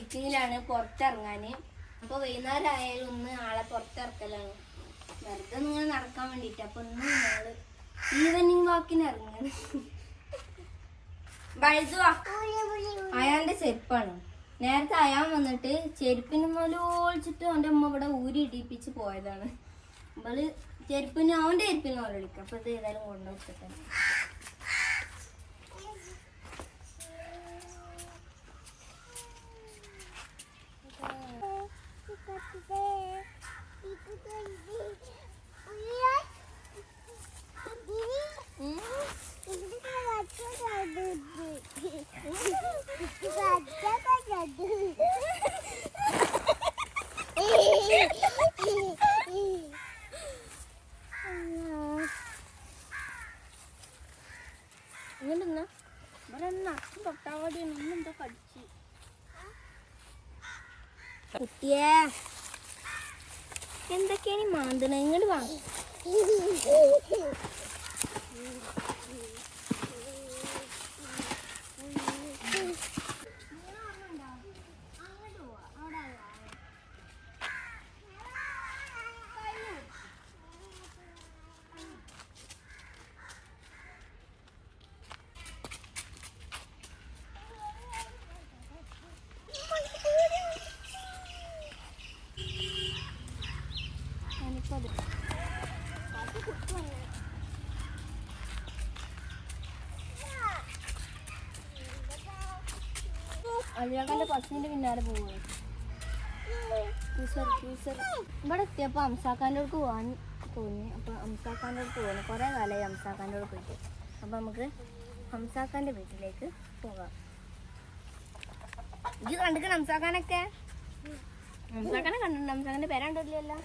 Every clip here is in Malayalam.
മീറ്റിങ്ങിലാണ് പുറത്തിറങ്ങാന്. അപ്പൊ വൈകുന്നേരം ആയാലും ഒന്ന് ആളെ പുറത്തിറക്കലാണ്, വെറുതെ നിങ്ങൾ നടക്കാൻ വേണ്ടിട്ട്. അപ്പൊ ഇന്ന് ഞങ്ങള് ഈവനിങ് വാക്കിന് ഇറങ്ങാണ്. അയാളുടെ ചെരുപ്പാണ്. നേരത്തെ അയാൻ വന്നിട്ട് ചെരുപ്പിന് മോലോളിച്ചിട്ട് അവന്റെ അമ്മ ഇവിടെ ഊരി ഇടിപ്പിച്ച് പോയതാണ്. അവള് ചെരുപ്പിന് അവന്റെ ചെരുപ്പിന് മോലൊളിക്കും. അപ്പൊ ഇത് ഏതായാലും കൊണ്ടുവച്ചിട്ട് ഇങ്ങോട്ട് ഇവിടെ നക്കും തൊട്ടാവാടി ഒന്നെന്തോ കടിച്ച്. കുട്ടിയേ എന്തൊക്കെയാണ് മാന്തണ? ഇങ്ങോട്ട് വാ. അലിയാക്കാന്റെ പശുവിന്റെ പിന്നാലെ പോവുക. ഇവിടെ എത്തിയപ്പോ അംസാക്കാൻ്റെ അടുത്ത് പോകാൻ തോന്നി. അപ്പൊ അംസാക്കാൻ്റെ അടുത്ത് പോകുന്നു. കുറെ കാലമായി അംസാക്കാൻ്റെ അടുത്ത് പോയിട്ട്. അപ്പൊ നമുക്ക് ഹംസാക്കാന്റെ വീട്ടിലേക്ക് പോകാം. ഇത് കണ്ടിക്കണം ഹംസാക്കാനൊക്കെ? ഹംസാക്കാനെ കണ്ടിട്ടുണ്ട്. ഹംസാക്കാന്റെ പേരാണ്ടല്ലോ.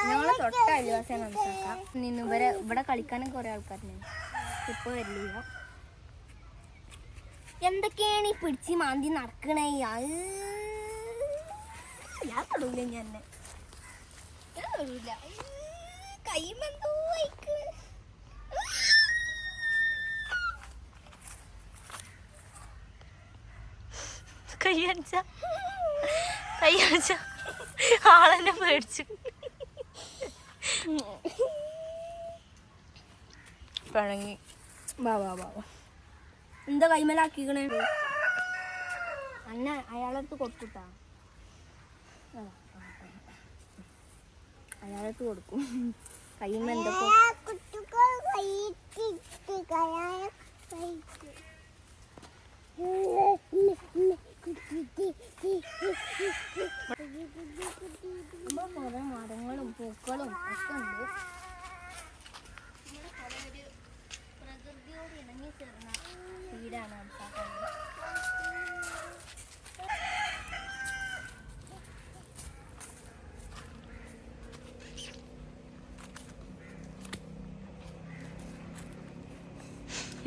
ഞങ്ങളെ തൊട്ട അയൽവാസിയാണ് ഹംസാക്ക. നിന്ന് ഇവിടെ കളിക്കാനൊക്കെ കുറെ ആൾക്കാരുണ്ട്. ഇപ്പൊ വരില്ല. എന്തൊക്കെയാണ് ഈ പിടിച്ച് മാന്തി നടക്കണേ? ഞാൻ തൊടൂല. ഞാൻ തൊടൂല. കൈമെന്തോ കയ്യടിച്ച ആളെന്നെ പേടിച്ചു. പഴങ്ങി. എന്താ കൈമലാക്കിക്കണേ? അന്ന അയാളടുത്ത് കൊടുക്കൂട്ടാ. അയാളടുത്ത് കൊടുക്കും. കൈമ എന്തൊക്കെ കുറെ മരങ്ങളും പൂക്കളും ഒക്കെ ഉണ്ട്. പ്രകൃതിയോട് ഇണങ്ങി ചേർന്ന വീടാണ് ഹംസാക്കാൻ്റെ.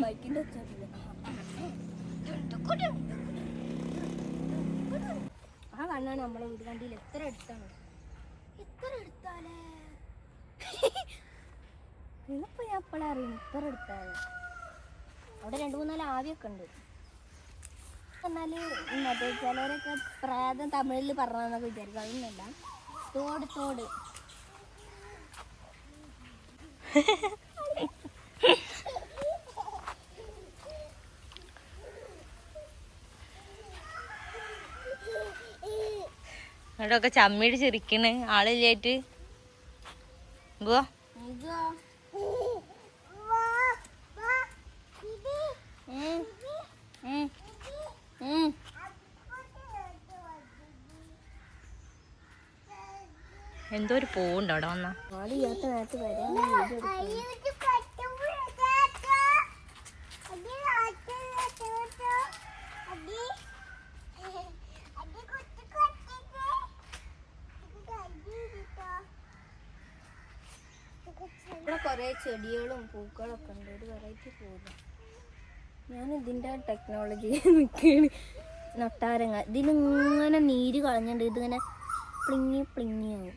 ബൈക്കിന്റെ ആ കണ്ണാണ് നമ്മളെ വീട്. കണ്ടില്ല എത്ര അടുത്താണ്? എത്ര അടുത്താലേ? ഇന്നിപ്പോ ഞാൻ എപ്പോഴാ അറിയുന്നു ഇത്ര അടുത്താണ്. അവിടെ 2-3 ആവിയൊക്കെ ഉണ്ട്. എന്നാല് മറ്റേ ചിലവരൊക്കെ പ്രാതം തമിഴിൽ പറഞ്ഞാന്നൊക്കെ വിചാരിക്കും. അതൊന്നുമല്ല. തോട് തോട് അവിടെയൊക്കെ ചമ്മിട്ട് ചിരിക്കണ് ആളില്ലായിട്ട്. എന്തോ ഒരു പൂവുണ്ട് അവിടെ വന്ന. ഇവിടെ കുറെ ചെടികളും പൂക്കളും ഒക്കെ ഉണ്ട്. ഒരു വെറൈറ്റി പൂവ്. ഞാൻ ഇതിന്റെ ടെക്നോളജി നിൽക്കുകയാണ്. നട്ടാരങ്ങ ഇതിലിങ്ങനെ നീര് കളഞ്ഞിട്ടുണ്ട്. ഇതിങ്ങനെ പ്ലിങ്ങി പ്ലിങ്ങിയാവും.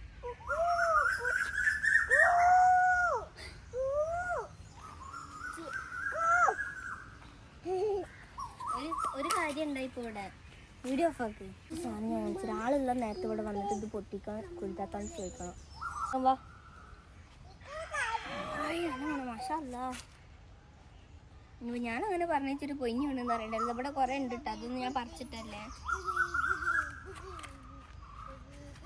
ഇപ്പോൾ ഇവിടെ വീഡിയോ ഓഫ് ആക്കി സാധനം ഞാൻ കാണിച്ചിട്ട് ആളുള്ള നേരത്തെ ഇവിടെ വന്നിട്ട് ഇത് പൊട്ടിക്കാൻ കുരുത്താത്താൻ ചോദിക്കണം വാ മാഷല്ല ഞാനങ്ങനെ പറഞ്ഞിട്ട് പൊയിഞ്ഞു വീണെന്ന് പറയണ്ടത് ഇവിടെ കുറെ ഉണ്ട് കേട്ടോ അതൊന്നും ഞാൻ പറിച്ചിട്ടല്ലേ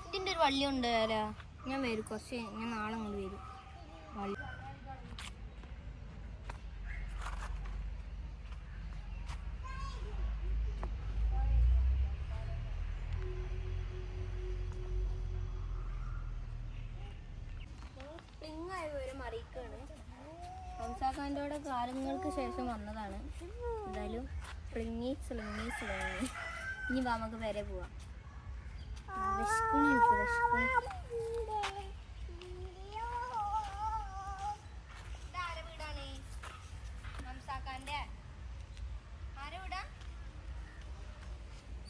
ഇതിൻ്റെ ഒരു വള്ളി ഉണ്ട് ആരാ ഞാൻ വരും കുറച്ച് ഞാൻ നാളെ അങ്ങോട്ട് വരും വള്ളി അറിയിക്കാണ് ഹംസാഖാൻ്റെ കൂടെ കാലങ്ങൾക്ക് ശേഷം വന്നതാണ് എന്തായാലും സ്ലിങ്ങി ഇനി വാ നമുക്ക് വരെ പോവാം വിശക്കണി എനിക്ക് വിശക്കണി ഹംസാഖാൻ്റെ ആരെ വീടാ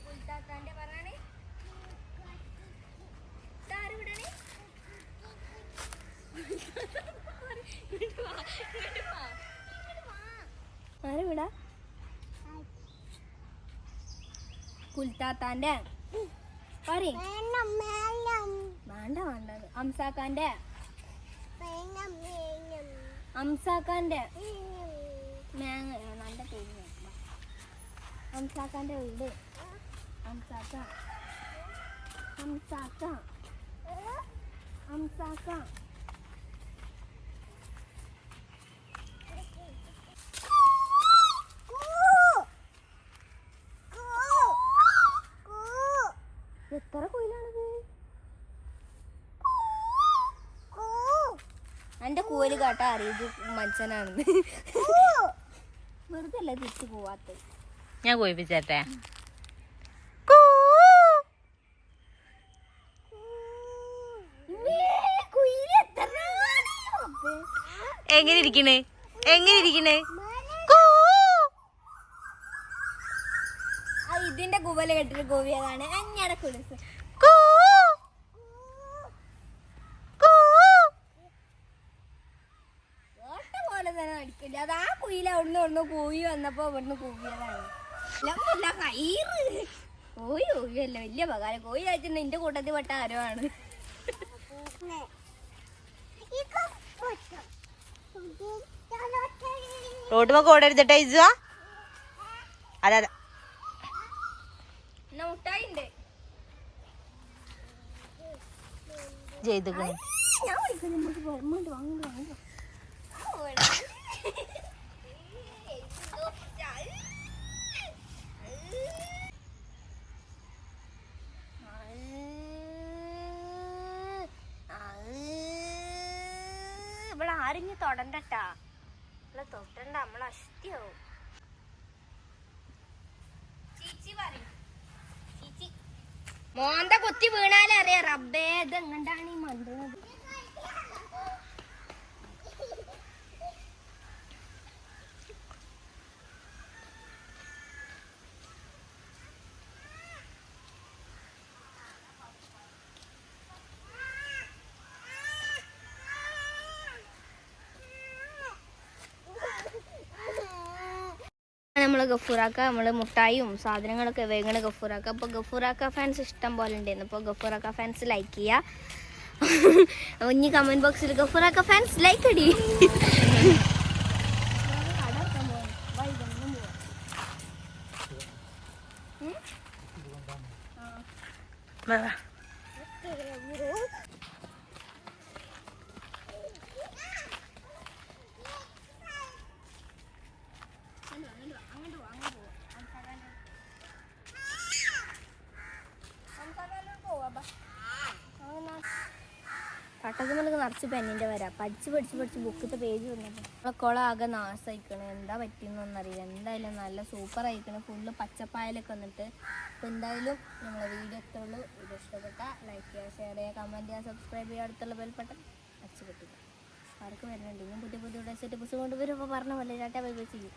ഉൽത്താഖാൻ്റെ പറഞ്ഞാണ് ഇതാരെ വീടാണ് ആരെ വിടാ കുൽത്താത്താന്റെ വേണ്ട വേണ്ട അംസാക്കാന്റെ നല്ല പേര് അംസാക്കാന്റെ വീട് അംസാക്ക എത്ര കോയിലാണിത് എന്റെ കോയില് കേട്ടാ അറിയത് മനുഷ്യനാണെന്ന് വെറുതെ അല്ല തിരിച്ചു പോവാത്ത ഞാൻ കോയിപ്പിച്ചേ എങ്ങനെ ഇരിക്കണേ ഇതിന്റെ കൂവല കെട്ടിട്ട് കോവിയതാണ് അങ്ങനെ കുളിച്ച് പോലെ തന്നെ അടിക്കില്ല അത് ആ കുയില അവിടുന്ന് കോഴി വന്നപ്പോ ഇവിടുന്ന് കൂവിയതാണ് കയ്യറ് കോഴിയല്ല വലിയ പകാരം കോഴി കഴിച്ചിട്ടുണ്ട് എന്റെ കൂട്ടത്തിൽ പെട്ട ആരമാണ് റോഡ് ഓടരുതട്ടെ ഇജുവാ അതെ മുട്ടായി ഉണ്ട് ചെയ്തിക്കണേ ഞാൻ വിളിക്കുന്നു വാങ്ങുന്നു ഇവിടെ ആരും തൊടണ്ടട്ടാ ഇവിടെ തൊട്ടണ്ട നമ്മളെ അസ്ഥിയാവും മോന്ത കുത്തി വീണാലറിയാം റബ്ബേ ഇത് എങ്ങണ്ടാണ് ഈ മണ്ടുന്നത് നമ്മള് ഗഫൂറാക്ക നമ്മള് മുട്ടായും സാധനങ്ങളൊക്കെ വേഗണ ഗഫൂറാക്ക അപ്പൊ ഗഫൂറാക്ക ഫാൻസ് ഇഷ്ടം പോലെ ഉണ്ടായിരുന്നു അപ്പൊ ഗഫൂറാക്ക ഫാൻസ് ലൈക്ക് ചെയ്യുക ഇനി കമന്റ് ബോക്സിൽ ഗഫൂറാക്ക ഫാൻസ് ലൈക്ക് അടി പട്ടത്തുമലക്ക് നിറച്ച് പെന്നിൻ്റെ വരാം പഠിച്ച് ബുക്കിത്തെ പേജ് വന്നപ്പോൾ കുളം ആകെ നാശമായിക്കണ് എന്താ പറ്റിയെന്നൊന്നും അറിയില്ല എന്തായാലും നല്ല സൂപ്പർ ആയിക്കണ് ഫുള്ള് പച്ചപ്പായലൊക്കെ വന്നിട്ട് അപ്പോൾ എന്തായാലും നമ്മളെ വീഡിയോ എത്തുള്ളൂ വീഡിയോ ഇഷ്ടപ്പെട്ട ലൈക്ക് ചെയ്യുക ഷെയർ ചെയ്യുക കമൻറ്റ് ചെയ്യുക സബ്സ്ക്രൈബ് ചെയ്യുക അടുത്തുള്ള ബെൽബട്ടൺ അടിച്ചു പൊട്ടിക്കുക ആർക്ക് വരുന്നുണ്ട് ഇനിയും പുതിയ വീഡിയോ സെറ്റ് പുസ്തകം കൊണ്ടുവരും അപ്പോൾ പറഞ്ഞ പോലെ ബൈ ബൈ ചെയ്യും